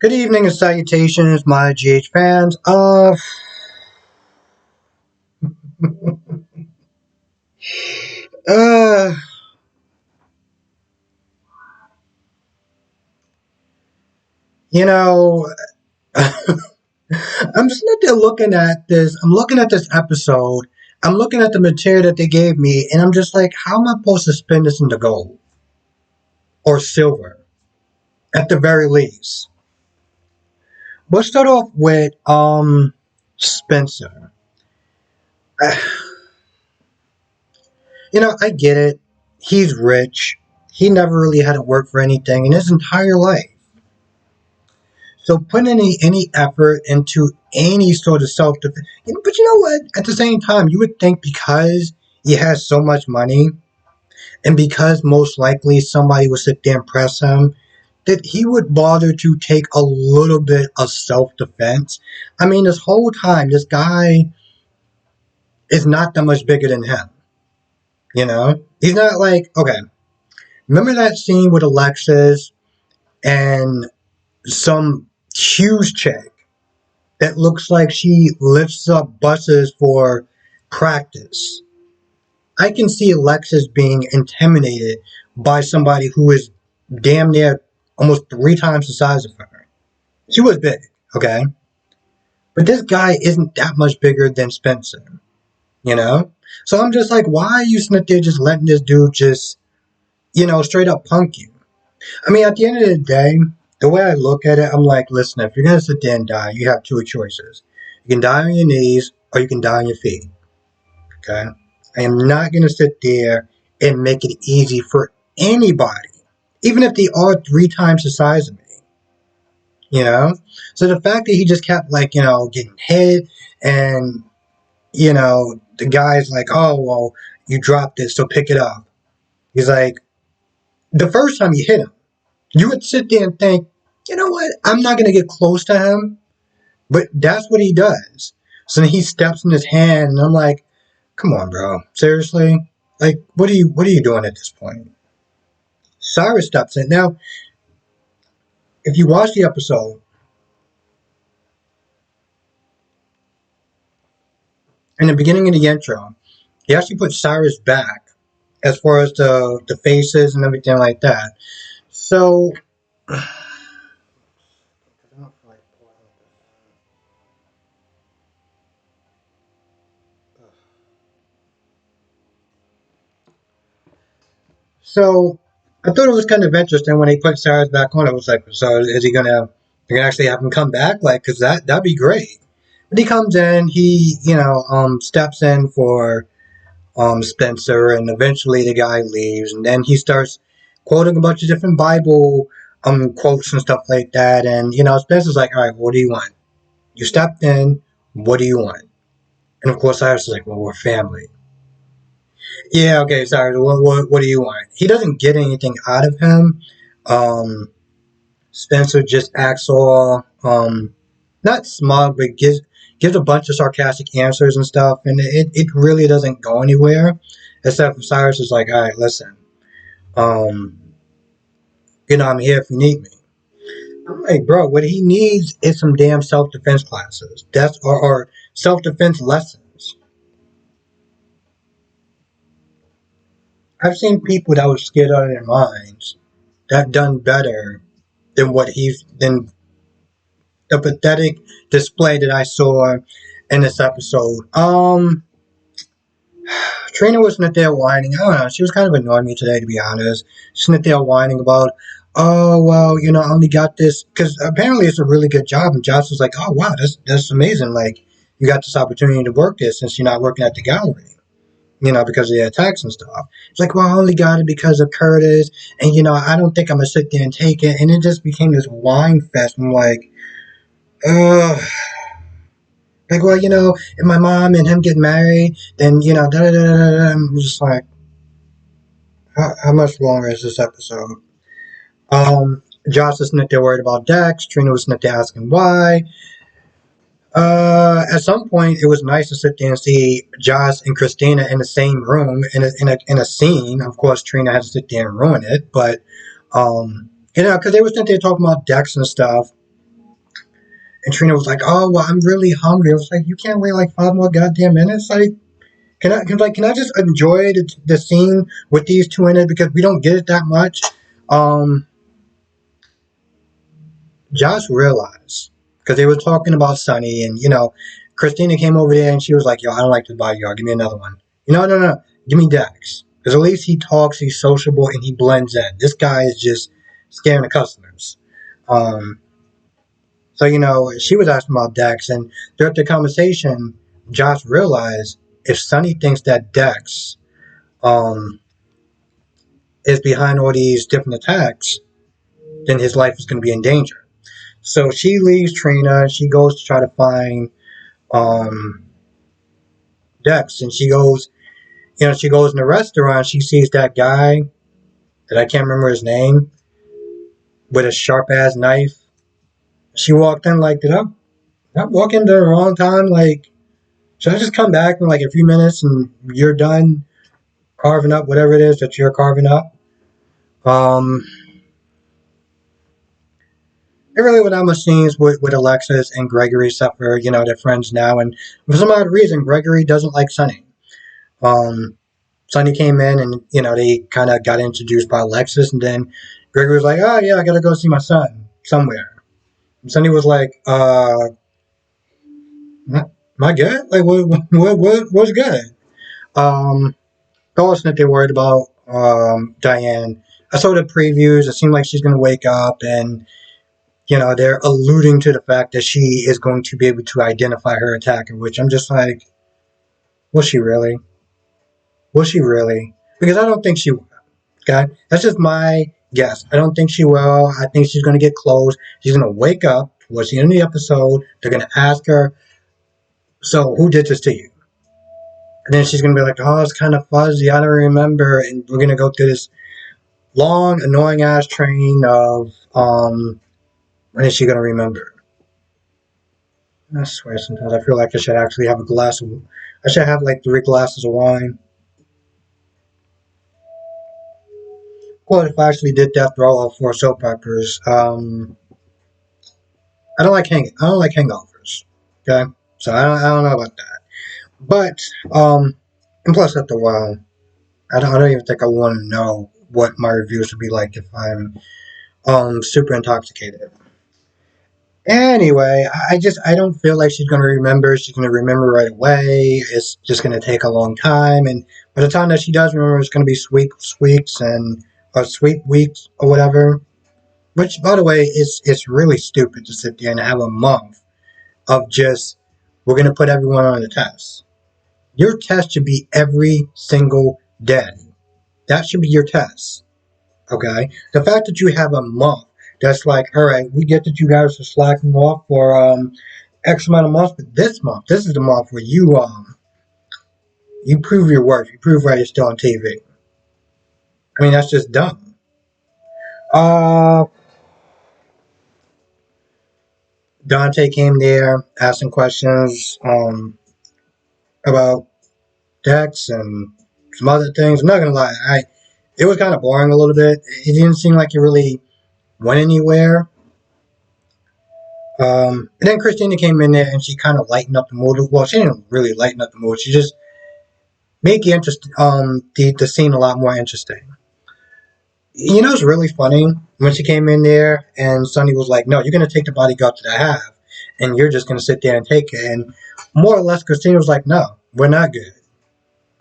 Good evening and salutations, my GH fans. Uh, you know, I'm sitting there looking at this. I'm looking at this episode. I'm looking at the material that they gave me, and I'm just like, how am I supposed to spin this into gold or silver at the very least? We'll start off with Spencer. I get it. He's rich. He never really had to work for anything in his entire life. So putting any effort into any sort of self defense, but you know what? At the same time, you would think because he has so much money, and because most likely somebody would sit there and press him, that he would bother to take a little bit of self defense. I mean, this whole time, this guy is not that much bigger than him. He's not like okay. Remember that scene with Alexis and some huge chick that looks like she lifts up buses for practice. I can see Alexis being intimidated by somebody who is damn near almost 3 times the size of her. She was big, okay? But this guy isn't that much bigger than Spencer, you know? So I'm just like, why are you sitting there just letting this dude just, straight up punk you? I mean, at the end of the day, the way I look at it, I'm like, listen, if you're going to sit there and die, you have two choices. You can die on your knees or you can die on your feet. Okay? I am not going to sit there and make it easy for anybody, even if they are 3 times the size of me. You know? So the fact that he just kept, like, getting hit and, the guy's like, oh, well, you dropped it, so pick it up. He's like, the first time you hit him, you would sit there and think, you know what? I'm not going to get close to him. But that's what he does. So then he steps in his hand, and I'm like, come on, bro. Seriously? Like, what are you doing at this point? Cyrus steps in. Now, if you watch the episode, in the beginning of the intro, he actually put Cyrus back as far as the faces and everything like that. So So I thought it was kind of interesting when they put Cyrus back on. I was like, so is he gonna? They're gonna actually have him come back? Like, cause that'd be great. But he comes in, he steps in for Spencer, and eventually the guy leaves, and then he starts quoting a bunch of different Bible quotes and stuff like that. And Spencer's like, all right, what do you want? You stepped in. What do you want? And of course, Cyrus is like, well, we're family. Yeah, okay, sorry. What do you want? He doesn't get anything out of him. Um, Spencer just acts all not smug, but gives a bunch of sarcastic answers and stuff, and it really doesn't go anywhere. Except for Cyrus is like, all right, listen, um, I'm here if you need me. I'm like, bro, what he needs is some damn self defense classes. Or self defense lessons. I've seen people that were scared out of their minds that done better than the pathetic display that I saw in this episode. Trina was sitting there whining. I don't know. She was kind of annoying me today, to be honest. She's sitting there whining about, oh well, I only got this because apparently it's a really good job. And Josh was like, oh wow, that's amazing. Like you got this opportunity to work this since you're not working at the gallery. Because of the attacks and stuff. It's like, well, I only got it because of Curtis, and I don't think I'm gonna sit there and take it. And it just became this whine fest. I'm like, ugh. Like, well, if my mom and him get married, then da da da da da. I'm just like, how much longer is this episode? Josh was sitting there worried about Dex. Trina was sitting there asking why. At some point, it was nice to sit there and see Josh and Christina in the same room in a scene. Of course, Trina had to sit there and ruin it, but because they were sitting there talking about Dex and stuff, And Trina was like, "Oh well, I'm really hungry." I was like, "You can't wait like 5 more goddamn minutes? Like, can I just enjoy the scene with these two in it because we don't get it that much?" Um, Josh realized because they were talking about Sunny, and Christina came over there and she was like, "Yo, I don't like this bodyguard. Give me another one." No. Give me Dex because at least he talks, he's sociable, and he blends in. This guy is just scaring the customers. Um, so she was asking about Dex, and throughout the conversation, Josh realized if Sunny thinks that Dex um, is behind all these different attacks, then his life is going to be in danger. So she leaves Trina. She goes to try to find um, Dex, and she goes in the restaurant. She sees that guy that I can't remember his name with a sharp ass knife. She walked in like, did I walk in the wrong time? Like, should I just come back in like a few minutes and you're done carving up whatever it is that you're carving up? Um, There really were not much scenes with Alexis and Gregory except for, they're friends now. And for some odd reason, Gregory doesn't like Sunny. Um, Sunny came in and, they kind of got introduced by Alexis. And then Gregory was like, oh, yeah, I got to go see my son somewhere. And Sunny was like, am I good? Like, what's good? Dawson that they're worried about Diane. I saw the previews. It seemed like she's going to wake up and they're alluding to the fact that she is going to be able to identify her attacker, which I'm just like, will she really? Will she really? Because I don't think she will. Okay? That's just my guess. I don't think she will. I think she's going to get close. She's going to wake up towards the end of the episode. They're going to ask her, so who did this to you? And then she's going to be like, oh, it's kind of fuzzy. I don't remember. And we're going to go through this long, annoying ass train of, when is she going to remember? I swear sometimes I feel like I should actually have I should have like 3 glasses of wine. Well, if I actually did that through all 4 soap operas, I don't like hangovers. Okay, so I don't know about that. But and plus after a while, I don't even think I want to know what my reviews would be like if I'm super intoxicated. Anyway, I don't feel like she's gonna remember. She's gonna remember right away. It's just gonna take a long time, and by the time that she does remember, it's gonna be sweet weeks and or sweet weeks or whatever. Which, by the way, it's really stupid to sit there and have a month of just we're gonna put everyone on the test. Your test should be every single day. That should be your test. Okay, the fact that you have a month that's like, all right, we get that you guys are slacking off for X amount of months, but this is the month where you prove your worth, you prove why you're still on TV. I mean, that's just dumb. Uh, Dante came there asking questions about Dex and some other things. I'm not gonna lie, it was kind of boring a little bit. It didn't seem like it really went anywhere. And then Christina came in there and she kind of lightened up the mood. Well, she didn't really lighten up the mood. She just made the scene a lot more interesting. It's really funny when she came in there and Sonny was like, "No, you're gonna take the bodyguard that I have, and you're just gonna sit there and take it." And more or less, Christina was like, "No, we're not good."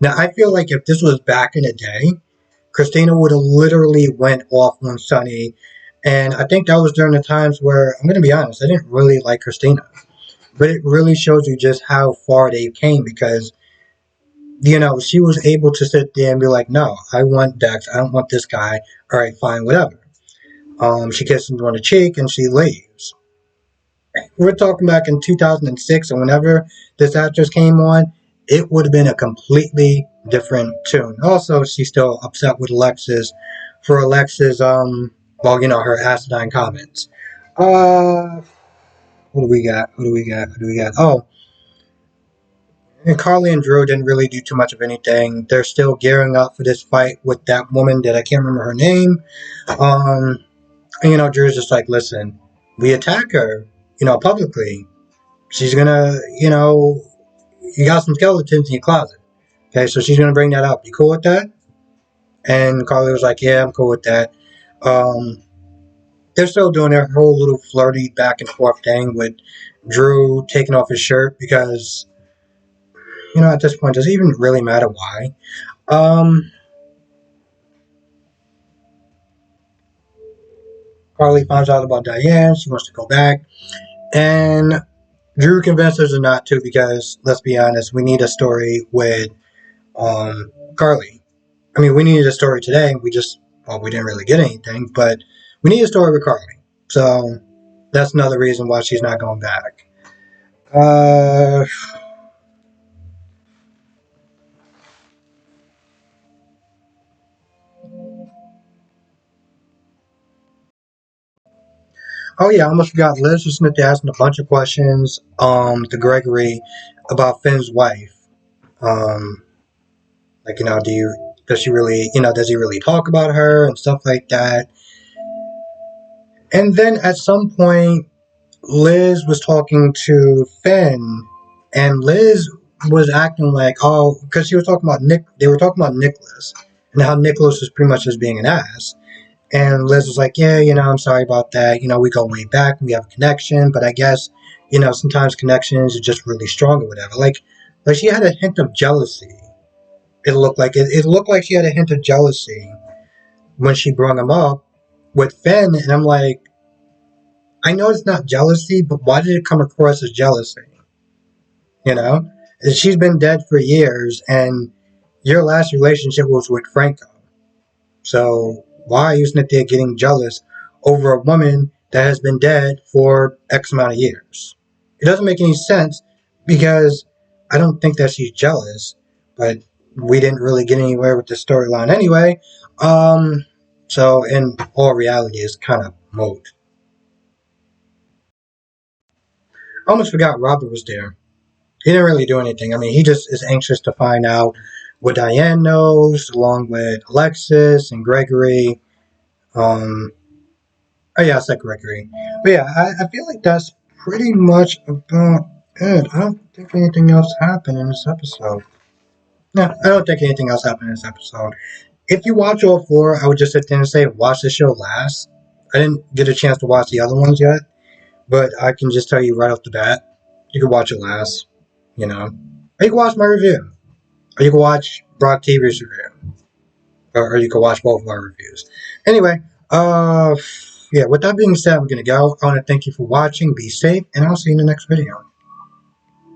Now, I feel like if this was back in the day, Christina would have literally went off on Sonny, and I think that was during the times where I'm gonna be honest, I didn't really like Christina. But it really shows you just how far they came because, she was able to sit there and be like, no, I want Dex. I don't want this guy. All right, fine, whatever. She kisses him on the cheek and she leaves. We're talking back in 2006, and whenever this actress came on, it would have been a completely different tune. Also, she's still upset with Alexis for Alexis, her acidine comments. What do we got? What do we got? What do we got? Oh, and Carly and Drew didn't really do too much of anything. They're still gearing up for this fight with that woman that I can't remember her name. And Drew's just like, listen, we attack her. publicly. She's gonna, you got some skeletons in your closet. Okay, so she's gonna bring that up. You cool with that? And Carly was like, yeah, I'm cool with that. Um, they're still doing their whole little flirty back and forth thing with Drew taking off his shirt because, at this point, does it even really matter why? Um, Carly finds out about Diane. She wants to go back. And Drew convinces her not to because, let's be honest, we need a story with Carly. I mean, we needed a story today. We didn't really get anything, but we need a story with Carly. So that's another reason why she's not going back. Uh, oh yeah, I almost forgot. Liz was sitting there asking a bunch of questions to Gregory about Finn's wife. Um, like, does she really, does he really talk about her and stuff like that? And then at some point, Liz was talking to Finn, and Liz was acting like, oh, because she was talking about Nick. They were talking about Nicholas and how Nicholas was pretty much just being an ass. And Liz was like, yeah, I'm sorry about that. We go way back, we have a connection, but I guess, sometimes connections are just really strong or whatever. Like she had a hint of jealousy. It looked like she had a hint of jealousy when she brought him up with Finn, and I'm like, I know it's not jealousy, but why did it come across as jealousy? You know, she's been dead for years, and your last relationship was with Franco. So why are you sitting there getting jealous over a woman that has been dead for X amount of years? It doesn't make any sense because I don't think that she's jealous, but we didn't really get anywhere with the storyline anyway. So in all reality, it's kind of moot. I almost forgot Robert was there. He didn't really do anything. I mean, he just is anxious to find out what Diane knows, along with Alexis and Gregory. Um, oh yeah, I said Gregory. But yeah, I feel like that's pretty much about it. I don't think anything else happened in this episode. No, I don't think anything else happened in this episode. If you watch all four, I would just sit there and say, watch the show last. I didn't get a chance to watch the other ones yet, but I can just tell you right off the bat, you can watch it last. Or you can watch my review. Or you can watch Brock TV's review. Or you can watch both of our reviews. Anyway, yeah, with that being said, I'm going to go. I want to thank you for watching. Be safe, and I'll see you in the next video.